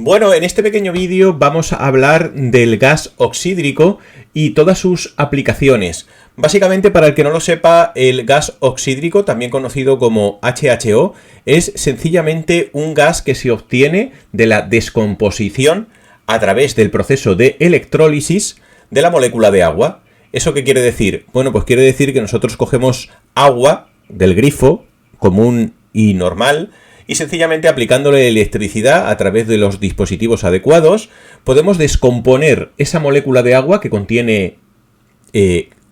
Bueno, en este pequeño vídeo vamos a hablar del gas oxídrico y todas sus aplicaciones. Básicamente, para el que no lo sepa, el gas oxídrico, también conocido como HHO, es sencillamente un gas que se obtiene de la descomposición a través del proceso de electrólisis de la molécula de agua. ¿Eso qué quiere decir? Bueno, pues quiere decir que nosotros cogemos agua del grifo común y normal, y sencillamente aplicándole electricidad a través de los dispositivos adecuados, podemos descomponer esa molécula de agua que contiene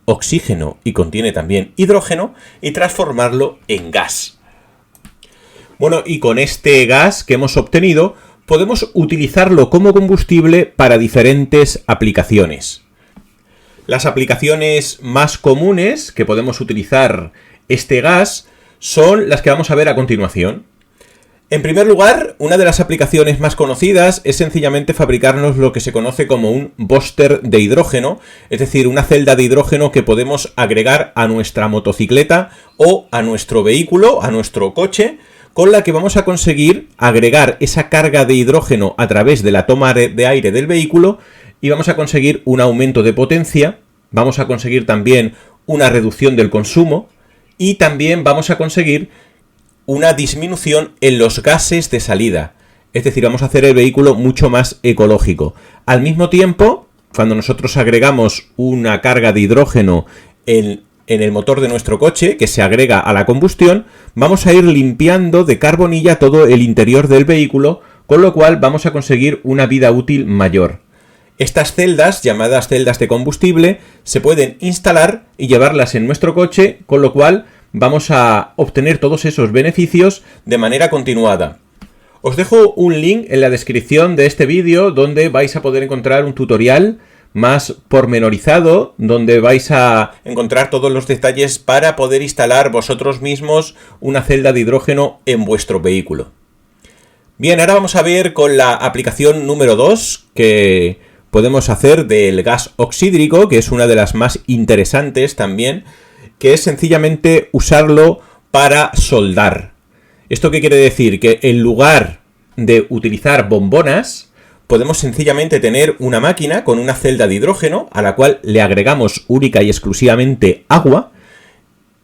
oxígeno y contiene también hidrógeno y transformarlo en gas. Bueno, y con este gas que hemos obtenido, podemos utilizarlo como combustible para diferentes aplicaciones. Las aplicaciones más comunes que podemos utilizar este gas son las que vamos a ver a continuación. En primer lugar, una de las aplicaciones más conocidas es sencillamente fabricarnos lo que se conoce como un booster de hidrógeno, es decir, una celda de hidrógeno que podemos agregar a nuestra motocicleta o a nuestro vehículo, a nuestro coche, con la que vamos a conseguir agregar esa carga de hidrógeno a través de la toma de aire del vehículo y vamos a conseguir un aumento de potencia, vamos a conseguir también una reducción del consumo y también vamos a conseguir una disminución en los gases de salida. Es decir, vamos a hacer el vehículo mucho más ecológico. Al mismo tiempo, cuando nosotros agregamos una carga de hidrógeno en el motor de nuestro coche, que se agrega a la combustión, vamos a ir limpiando de carbonilla todo el interior del vehículo, con lo cual vamos a conseguir una vida útil mayor. Estas celdas, llamadas celdas de combustible, se pueden instalar y llevarlas en nuestro coche, con lo cual vamos a obtener todos esos beneficios de manera continuada. Os dejo un link en la descripción de este vídeo donde vais a poder encontrar un tutorial más pormenorizado, donde vais a encontrar todos los detalles para poder instalar vosotros mismos una celda de hidrógeno en vuestro vehículo. Bien, ahora vamos a ver con la aplicación número 2 que podemos hacer del gas oxídrico, que es una de las más interesantes también, que es sencillamente usarlo para soldar. ¿Esto qué quiere decir? Que en lugar de utilizar bombonas, podemos sencillamente tener una máquina con una celda de hidrógeno a la cual le agregamos única y exclusivamente agua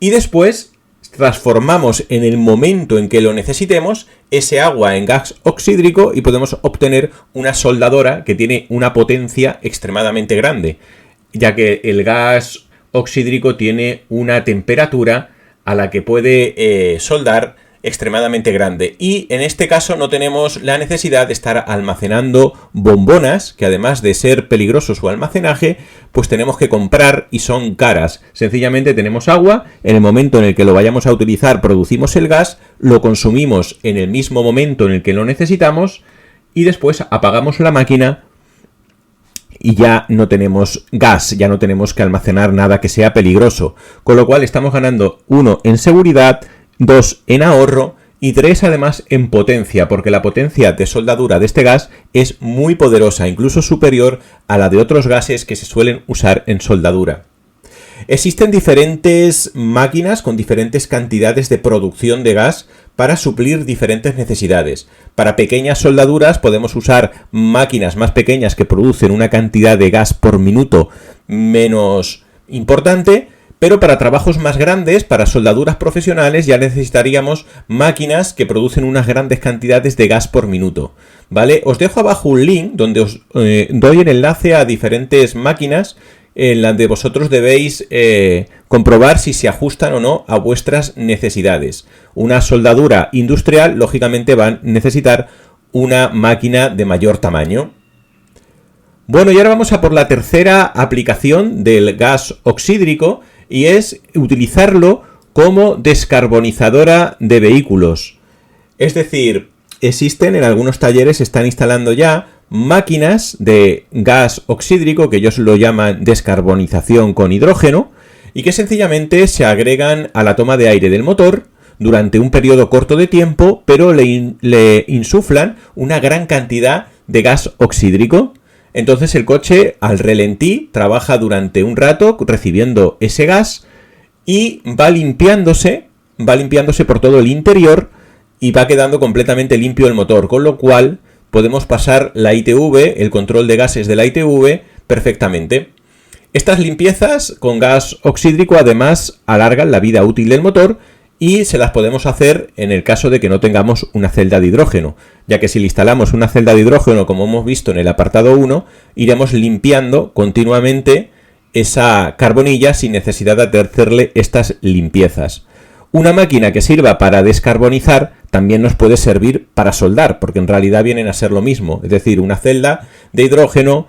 y después transformamos en el momento en que lo necesitemos ese agua en gas oxídrico y podemos obtener una soldadora que tiene una potencia extremadamente grande, ya que el gas oxídrico tiene una temperatura a la que puede soldar extremadamente grande y en este caso no tenemos la necesidad de estar almacenando bombonas que además de ser peligroso su almacenaje pues tenemos que comprar y son caras. Sencillamente tenemos agua, en el momento en el que lo vayamos a utilizar producimos el gas, lo consumimos en el mismo momento en el que lo necesitamos y después apagamos la máquina y ya no tenemos gas, ya no tenemos que almacenar nada que sea peligroso. Con lo cual estamos ganando 1 en seguridad, 2 en ahorro y 3 además en potencia, porque la potencia de soldadura de este gas es muy poderosa, incluso superior a la de otros gases que se suelen usar en soldadura. Existen diferentes máquinas con diferentes cantidades de producción de gas para suplir diferentes necesidades. Para pequeñas soldaduras podemos usar máquinas más pequeñas que producen una cantidad de gas por minuto menos importante, pero para trabajos más grandes, para soldaduras profesionales, ya necesitaríamos máquinas que producen unas grandes cantidades de gas por minuto, ¿vale? Os dejo abajo un link donde os doy el enlace a diferentes máquinas en las de vosotros debéis comprobar si se ajustan o no a vuestras necesidades. Una soldadura industrial, lógicamente, va a necesitar una máquina de mayor tamaño. Bueno, y ahora vamos a por la tercera aplicación del gas oxídrico y es utilizarlo como descarbonizadora de vehículos. Es decir, existen en algunos talleres, se están instalando ya máquinas de gas oxídrico, que ellos lo llaman descarbonización con hidrógeno, y que sencillamente se agregan a la toma de aire del motor durante un periodo corto de tiempo, pero le insuflan una gran cantidad de gas oxídrico. Entonces el coche al relentí trabaja durante un rato recibiendo ese gas y va limpiándose por todo el interior y va quedando completamente limpio el motor, con lo cual podemos pasar la ITV, el control de gases de la ITV, perfectamente. Estas limpiezas con gas oxídrico además alargan la vida útil del motor y se las podemos hacer en el caso de que no tengamos una celda de hidrógeno, ya que si le instalamos una celda de hidrógeno, como hemos visto en el apartado 1, iremos limpiando continuamente esa carbonilla sin necesidad de hacerle estas limpiezas. Una máquina que sirva para descarbonizar también nos puede servir para soldar, porque en realidad vienen a ser lo mismo, es decir, una celda de hidrógeno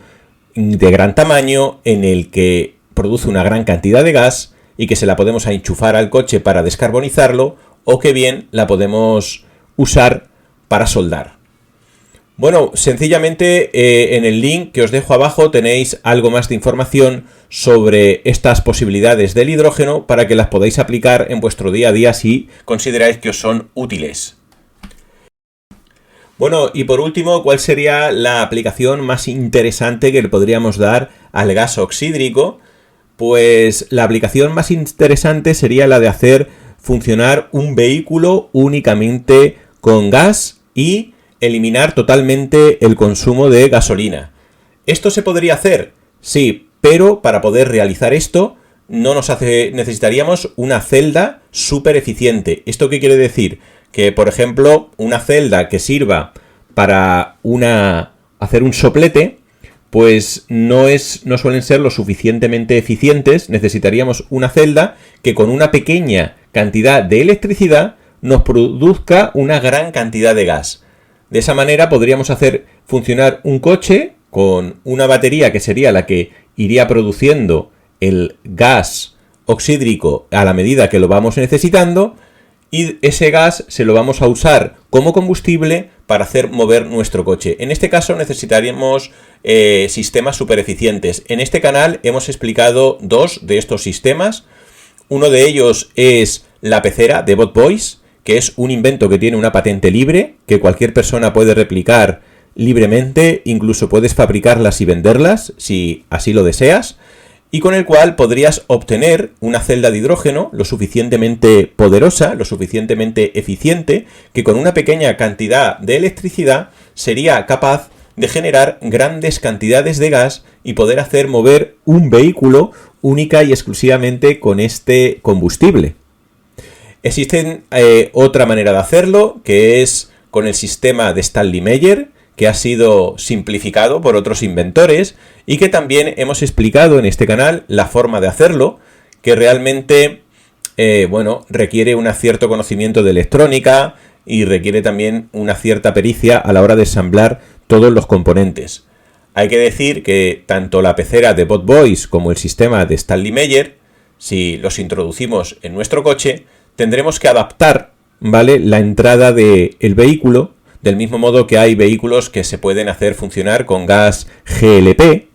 de gran tamaño en el que produce una gran cantidad de gas y que se la podemos enchufar al coche para descarbonizarlo, o que bien la podemos usar para soldar. Bueno, sencillamente en el link que os dejo abajo tenéis algo más de información sobre estas posibilidades del hidrógeno para que las podáis aplicar en vuestro día a día si consideráis que os son útiles. Bueno, y por último, ¿cuál sería la aplicación más interesante que le podríamos dar al gas oxídrico? Pues la aplicación más interesante sería la de hacer funcionar un vehículo únicamente con gas y eliminar totalmente el consumo de gasolina. ¿Esto se podría hacer? Sí, pero para poder realizar esto necesitaríamos una celda súper eficiente. ¿Esto qué quiere decir? Que, por ejemplo, una celda que sirva para hacer un soplete, pues no suelen ser lo suficientemente eficientes. Necesitaríamos una celda que con una pequeña cantidad de electricidad nos produzca una gran cantidad de gas. De esa manera podríamos hacer funcionar un coche con una batería que sería la que iría produciendo el gas oxídrico a la medida que lo vamos necesitando, y ese gas se lo vamos a usar como combustible para hacer mover nuestro coche. En este caso necesitaríamos sistemas súper eficientes. En este canal hemos explicado dos de estos sistemas. Uno de ellos es la pecera de BotBoys, que es un invento que tiene una patente libre, que cualquier persona puede replicar libremente, incluso puedes fabricarlas y venderlas si así lo deseas, y con el cual podrías obtener una celda de hidrógeno lo suficientemente poderosa, lo suficientemente eficiente, que con una pequeña cantidad de electricidad sería capaz de generar grandes cantidades de gas y poder hacer mover un vehículo única y exclusivamente con este combustible. Existe otra manera de hacerlo, que es con el sistema de Stanley Meyer, que ha sido simplificado por otros inventores y que también hemos explicado en este canal la forma de hacerlo, que realmente requiere un cierto conocimiento de electrónica y requiere también una cierta pericia a la hora de ensamblar todos los componentes. Hay que decir que tanto la pecera de BotBoys como el sistema de Stanley Meyer, si los introducimos en nuestro coche, tendremos que adaptar, ¿vale?, la entrada del vehículo, del mismo modo que hay vehículos que se pueden hacer funcionar con gas GLP.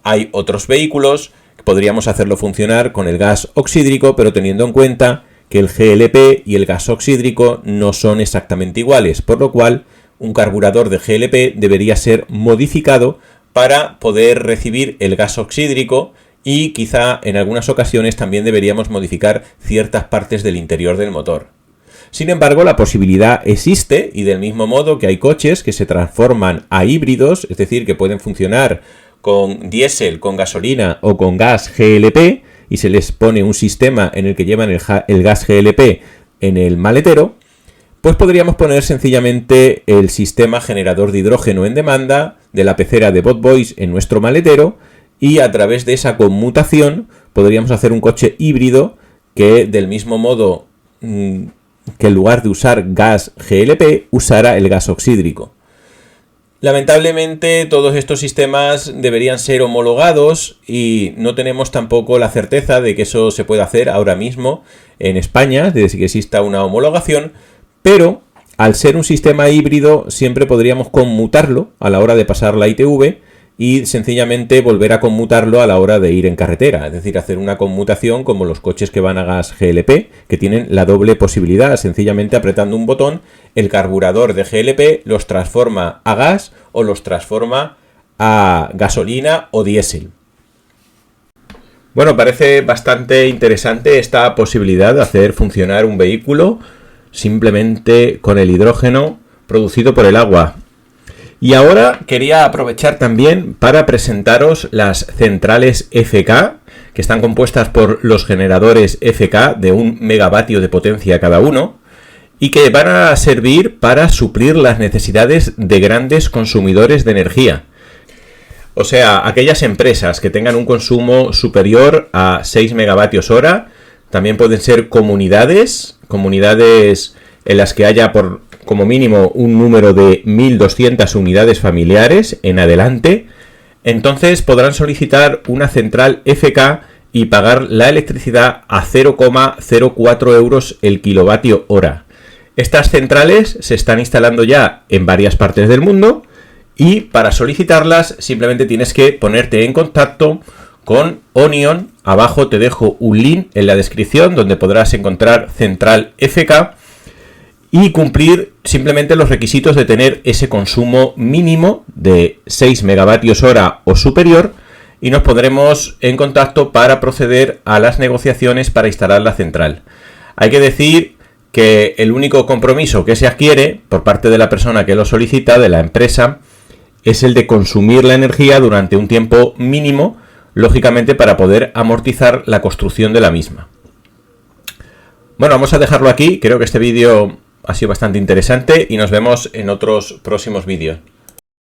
Hay otros vehículos que podríamos hacerlo funcionar con el gas oxídrico, pero teniendo en cuenta que el GLP y el gas oxídrico no son exactamente iguales, por lo cual un carburador de GLP debería ser modificado para poder recibir el gas oxídrico, y quizá en algunas ocasiones también deberíamos modificar ciertas partes del interior del motor. Sin embargo, la posibilidad existe, y del mismo modo que hay coches que se transforman a híbridos, es decir, que pueden funcionar con diésel, con gasolina o con gas GLP, y se les pone un sistema en el que llevan el gas GLP en el maletero, pues podríamos poner sencillamente el sistema generador de hidrógeno en demanda de la pecera de BotBoys en nuestro maletero, y a través de esa conmutación podríamos hacer un coche híbrido que, del mismo modo que en lugar de usar gas GLP, usara el gas oxídrico. Lamentablemente todos estos sistemas deberían ser homologados y no tenemos tampoco la certeza de que eso se pueda hacer ahora mismo en España, desde que exista una homologación, pero al ser un sistema híbrido siempre podríamos conmutarlo a la hora de pasar la ITV y sencillamente volver a conmutarlo a la hora de ir en carretera, es decir, hacer una conmutación como los coches que van a gas GLP, que tienen la doble posibilidad. Sencillamente apretando un botón, el carburador de GLP los transforma a gas o los transforma a gasolina o diésel. Bueno, parece bastante interesante esta posibilidad de hacer funcionar un vehículo simplemente con el hidrógeno producido por el agua. Y ahora quería aprovechar también para presentaros las centrales FK, que están compuestas por los generadores FK de 1 megavatio de potencia cada uno, y que van a servir para suplir las necesidades de grandes consumidores de energía. O sea, aquellas empresas que tengan un consumo superior a 6 megavatios hora, también pueden ser comunidades en las que haya como mínimo un número de 1.200 unidades familiares en adelante. Entonces podrán solicitar una central FK y pagar la electricidad a 0,04 euros el kilovatio hora. Estas centrales se están instalando ya en varias partes del mundo y para solicitarlas simplemente tienes que ponerte en contacto con Onion. Abajo te dejo un link en la descripción donde podrás encontrar central FK y cumplir simplemente los requisitos de tener ese consumo mínimo de 6 megavatios hora o superior, y nos pondremos en contacto para proceder a las negociaciones para instalar la central. Hay que decir que el único compromiso que se adquiere por parte de la persona que lo solicita, de la empresa, es el de consumir la energía durante un tiempo mínimo, lógicamente para poder amortizar la construcción de la misma. Bueno, vamos a dejarlo aquí. Creo que este vídeo ha sido bastante interesante y nos vemos en otros próximos vídeos.